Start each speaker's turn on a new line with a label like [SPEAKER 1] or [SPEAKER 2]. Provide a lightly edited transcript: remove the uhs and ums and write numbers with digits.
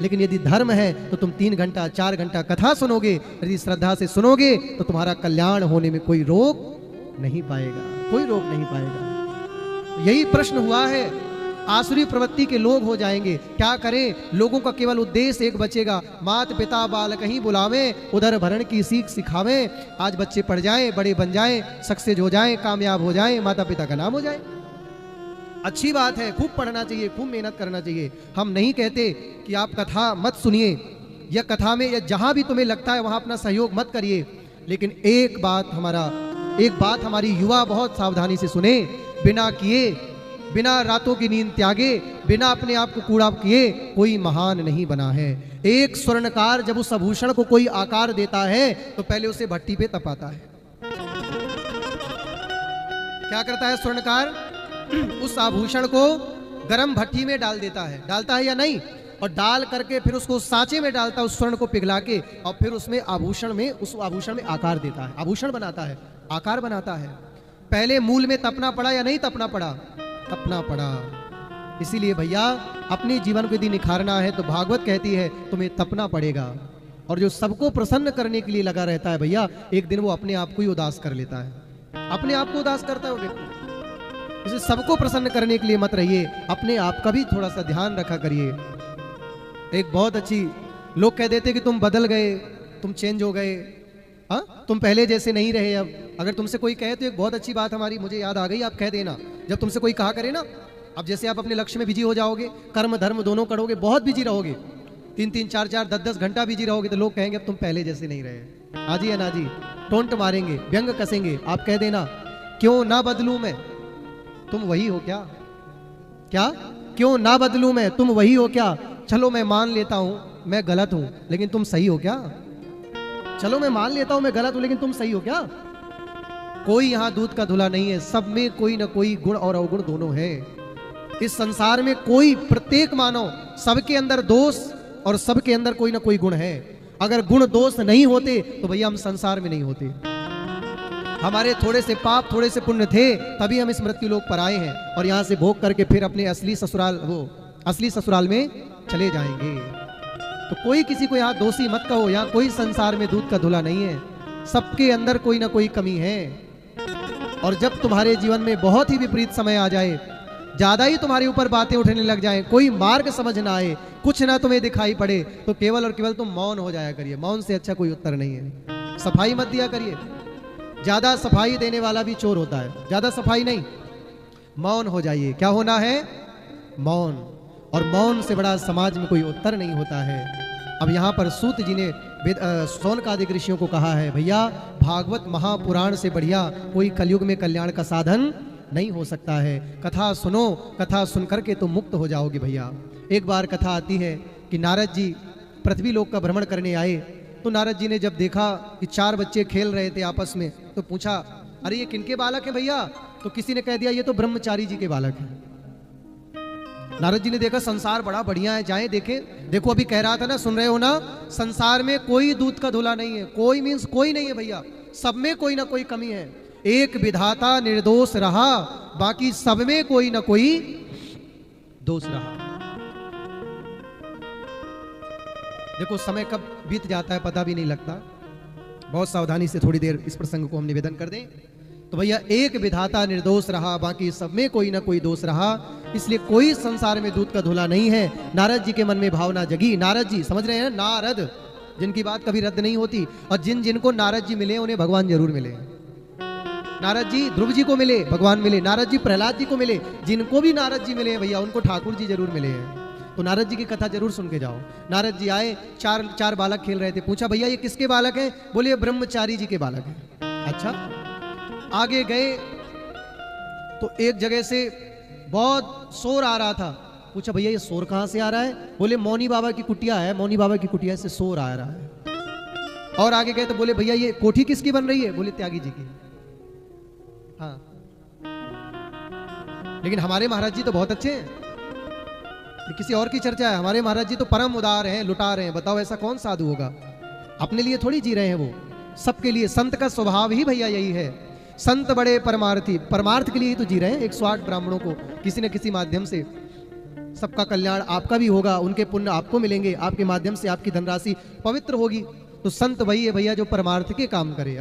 [SPEAKER 1] लेकिन यदि धर्म है तो तुम 3 घंटा 4 घंटा कथा सुनोगे, यदि श्रद्धा से सुनोगे तो तुम्हारा कल्याण होने में कोई रोक नहीं पाएगा, कोई रोक नहीं पाएगा। यही प्रश्न हुआ है। आसुरी प्रवृत्ति के लोग हो जाएंगे, क्या करें? लोगों का केवल उद्देश्य एक बचेगा, मात पिता बालक ही बुलावे, उधर भरण की सीख सिखावे। आज बच्चे पढ़ जाएं, बड़े बन जाएं, सक्सेस हो जाएं, कामयाब हो जाएं, माता पिता का नाम हो जाए। अच्छी बात है, खूब पढ़ना चाहिए, खूब मेहनत करना चाहिए। हम नहीं कहते कि आप कथा मत सुनिए या कथा में या जहां भी तुम्हें लगता है वहां अपना सहयोग मत करिए, लेकिन एक बात हमारी युवा बहुत सावधानी से सुने। बिना किए, बिना रातों की नींद त्यागे, बिना अपने आप को कूड़ा किए कोई महान नहीं बना है। एक स्वर्णकार जब उस आभूषण को कोई आकार देता है तो पहले उसे भट्टी पे तपाता है। क्या करता है स्वर्णकार? उस आभूषण को गरम भट्टी में डाल देता है, डालता है या नहीं? और डाल करके फिर उसको सांचे में डालता है, उस स्वर्ण को पिघला के, और फिर उसमें उस आभूषण में आकार देता है, आभूषण बनाता है, आकार बनाता है। पहले मूल में तपना पड़ा या नहीं तपना पड़ा? तपना पड़ा। इसीलिए भैया अपने जीवन को यदि निखारना है तो भागवत कहती है तुम्हें तपना पड़ेगा। और जो सबको प्रसन्न करने के लिए लगा रहता है भैया, एक दिन वो अपने आप को ही उदास कर लेता है, अपने आप को उदास करता है वो व्यक्ति। इसे सबको प्रसन्न करने के लिए मत रहिए, अपने आप का भी थोड़ा सा ध्यान रखा करिए। एक बहुत अच्छी लोग कह देते कि तुम बदल गए, तुम चेंज हो गए, हाँ तुम पहले जैसे नहीं रहे अब। अगर तुमसे कोई कहे तो एक बहुत अच्छी बात हमारी मुझे याद आ गई, आप कह देना। जब तुमसे कोई कहा करे ना, अब जैसे आप अपने लक्ष्य में बिजी हो जाओगे, कर्म धर्म दोनों करोगे, बहुत बिजी रहोगे, 3-3 4-4 10-10 घंटा बिजी रहोगे, तो लोग कहेंगे अब तुम पहले जैसे नहीं रहे। हाँ जी या ना जी? टोंट मारेंगे, व्यंग कसेंगे। आप कह देना क्यों ना बदलूं मैं, तुम वही हो क्या? क्या? क्यों ना बदलूं मैं, तुम वही हो क्या? चलो मैं मान लेता हूं मैं गलत हूं, लेकिन तुम सही हो क्या? चलो मैं मान लेता हूं मैं गलत हूं, लेकिन तुम सही हो क्या? कोई यहां दूध का धुला नहीं है, सब में कोई ना कोई गुण और अवगुण दोनों है। इस संसार में कोई, प्रत्येक मानव, सबके अंदर दोष और सबके अंदर कोई ना कोई गुण है। अगर गुण दोष नहीं होते तो भैया हम संसार में नहीं होते। हमारे थोड़े से पाप थोड़े से पुण्य थे, तभी हम इस मृत्यु लोक पर आए हैं, और यहां से भोग करके फिर अपने असली ससुराल में चले जाएंगे। तो कोई किसी को यहाँ दोषी मत कहो, यहाँ कोई संसार में दूध का धुला नहीं है, सबके अंदर कोई ना कोई कमी है। और जब तुम्हारे जीवन में बहुत ही विपरीत समय आ जाए, ज्यादा ही तुम्हारे ऊपर बातें उठने लग जाएं, कोई मार्ग समझ ना आए, कुछ ना तुम्हें दिखाई पड़े, तो केवल और केवल तुम मौन हो जाया करिए। मौन से अच्छा कोई उत्तर नहीं है। सफाई मत दिया करिए, ज्यादा सफाई देने वाला भी चोर होता है। ज्यादा सफाई नहीं, मौन हो जाइए। क्या होना है? मौन। और मौन से बड़ा समाज में कोई उत्तर नहीं होता है। अब यहाँ पर सूत जी ने शौनकादिक ऋषियों को कहा है, भैया भागवत महापुराण से बढ़िया कोई कलयुग में कल्याण का साधन नहीं हो सकता है। कथा सुनो, कथा सुन करके तुम मुक्त हो जाओगे भैया। एक बार कथा आती है कि नारद जी पृथ्वी लोक का भ्रमण करने आए, तो नारद जी ने जब देखा कि 4 बच्चे खेल रहे थे आपस में, तो पूछा अरे ये किनके बालक हैं भैया? तो किसी ने कह दिया ये तो ब्रह्मचारी जी के बालक हैं। नारद जी ने देखा संसार बड़ा बढ़िया है, जाएं देखें। देखो अभी कह रहा था ना, सुन रहे हो ना, संसार में कोई दूध का धुला नहीं है। कोई मीन्स कोई नहीं है भैया, सब में कोई ना कोई कमी है। एक विधाता निर्दोष रहा, बाकी सब में कोई ना कोई दोष रहा। देखो समय कब बीत जाता है पता भी नहीं लगता। बहुत सावधानी से थोड़ी देर इस प्रसंग को हम निवेदन कर दें। तो भैया एक विधाता निर्दोष रहा, बाकी सब में कोई ना कोई दोष रहा, इसलिए कोई संसार में दूध का धुला नहीं है। नारद जी के मन में भावना जगी। नारद जी समझ रहे हैं, नारद जिनकी बात कभी रद्द नहीं होती, और जिनको नारद जी मिले उन्हें भगवान जरूर मिले। नारद जी ध्रुव जी को मिले, भगवान मिले। नारद जी प्रहलाद जी को मिले, जिनको भी नारद जी मिले हैं भैया उनको ठाकुर जी जरूर मिले हैं। तो नारद जी की कथा जरूर सुन के जाओ। नारद जी आए, 4 बालक खेल रहे थे। पूछा भैया ये किसके बालक हैं? बोले ब्रह्मचारी जी के बालक हैं। अच्छा। आगे गए तो एक जगह से बहुत शोर आ रहा था। पूछा भैया ये शोर कहां से आ रहा है? बोले मौनी बाबा की कुटिया है, मौनी बाबा की कुटिया से शोर आ रहा है। और आगे गए तो बोले भैया ये कोठी किसकी बन रही है? बोले त्यागी जी की। हाँ, लेकिन हमारे महाराज जी तो बहुत अच्छे हैं, ये किसी और की चर्चा है। हमारे महाराज जी तो परम उदार हैं, लुटा रहे हैं। बताओ ऐसा कौन साधु होगा? अपने लिए थोड़ी जी रहे हैं वो, सबके लिए। संत का स्वभाव ही भैया यही है। संत बड़े परमार्थी, परमार्थ के लिए ही तो जी रहे हैं। 108 ब्राह्मणों को किसी न किसी माध्यम से सबका कल्याण आपका भी होगा, उनके पुण्य आपको मिलेंगे, आपके माध्यम से आपकी धनराशि पवित्र होगी। तो संत वही है भैया जो परमार्थ के काम करे।